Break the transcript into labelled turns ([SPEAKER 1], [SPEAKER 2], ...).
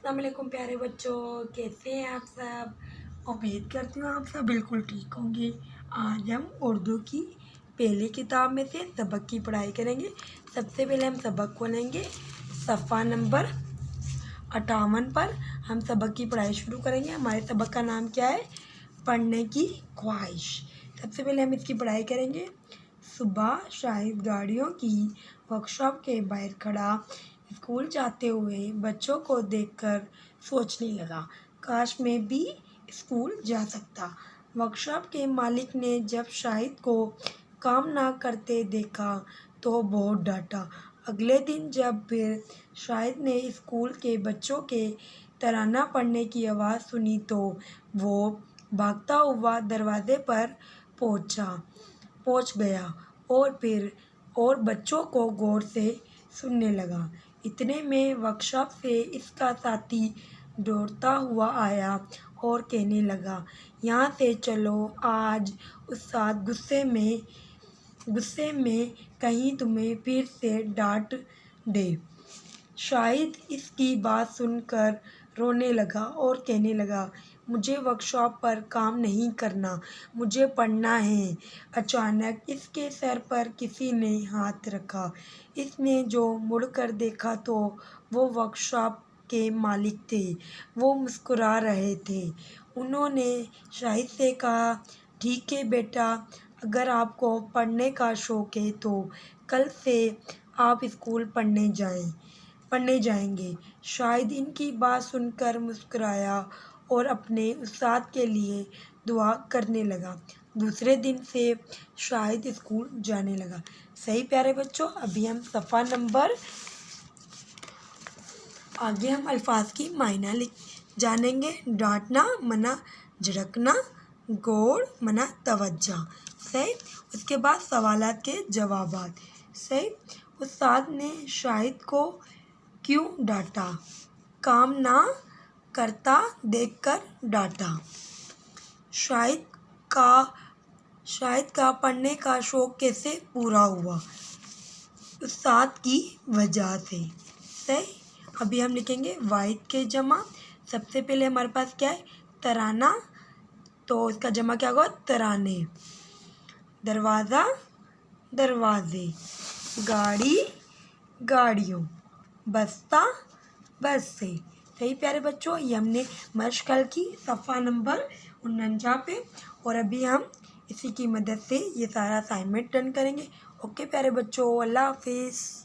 [SPEAKER 1] अस्सलाम वालेकुम प्यारे बच्चों, कैसे हैं आप सब। उम्मीद करती हूँ आप सब बिल्कुल ठीक होंगे। आज हम उर्दू की पहली किताब में से सबक की पढ़ाई करेंगे। सबसे पहले हम सबक खोलेंगे सफ़ा नंबर 58 पर हम सबक की पढ़ाई शुरू करेंगे। हमारे सबक का नाम क्या है? पढ़ने की ख्वाहिश। सबसे पहले हम इसकी पढ़ाई करेंगे। सुबह शाहिद गाड़ियों की वर्कशॉप के बाहर खड़ा स्कूल जाते हुए बच्चों को देखकर सोचने लगा, काश मैं भी स्कूल जा सकता। वर्कशॉप के मालिक ने जब शाहिद को काम ना करते देखा तो बहुत डांटा। अगले दिन जब फिर शाहिद ने स्कूल के बच्चों के तराना पढ़ने की आवाज़ सुनी तो वो भागता हुआ दरवाजे पर पहुंच गया और बच्चों को गौर से सुनने लगा। इतने में वर्कशॉप से इसका साथी दौड़ता हुआ आया और कहने लगा, यहाँ से चलो, आज उस्ताद गुस्से में कहीं तुम्हें फिर से डांट दे। शाहिद इसकी बात सुनकर रोने लगा और कहने लगा, मुझे वर्कशॉप पर काम नहीं करना, मुझे पढ़ना है। अचानक इसके सर पर किसी ने हाथ रखा। इसने जो मुड़कर देखा तो वो वर्कशॉप के मालिक थे। वो मुस्कुरा रहे थे। उन्होंने शाहिद से कहा, ठीक है बेटा, अगर आपको पढ़ने का शौक़ है तो कल से आप स्कूल पढ़ने जाएंगे। शाहिद इनकी बात सुनकर मुस्कुराया और अपने उस्ताद के लिए दुआ करने लगा। दूसरे दिन से शाहिद स्कूल जाने लगा। सही प्यारे बच्चों, अभी हम सफ़ा नंबर आगे हम अल्फाज की मायना जानेंगे। डांटना मना झड़कना, गौर मना तवज्जो। सही। उसके बाद सवालात के जवाबात। सही। उस्ताद ने शाहिद को क्यों डांटा? काम ना करता देखकर डांटा। शाहिद का पढ़ने का शौक़ कैसे पूरा हुआ? उस्ताद की वजह से। सही। अभी हम लिखेंगे वाहिद के जमा। सबसे पहले हमारे पास क्या है? तराना, तो इसका जमा क्या होगा? तराने। दरवाज़ा दरवाजे, गाड़ी गाड़ियों, बस्ता बस्ते। सही प्यारे बच्चों, ये हमने मशक कल की सफ़ा नंबर 49 पे। और अभी हम इसी की मदद से ये सारा असाइनमेंट डन करेंगे। ओके प्यारे बच्चों, अल्लाह हाफिज़।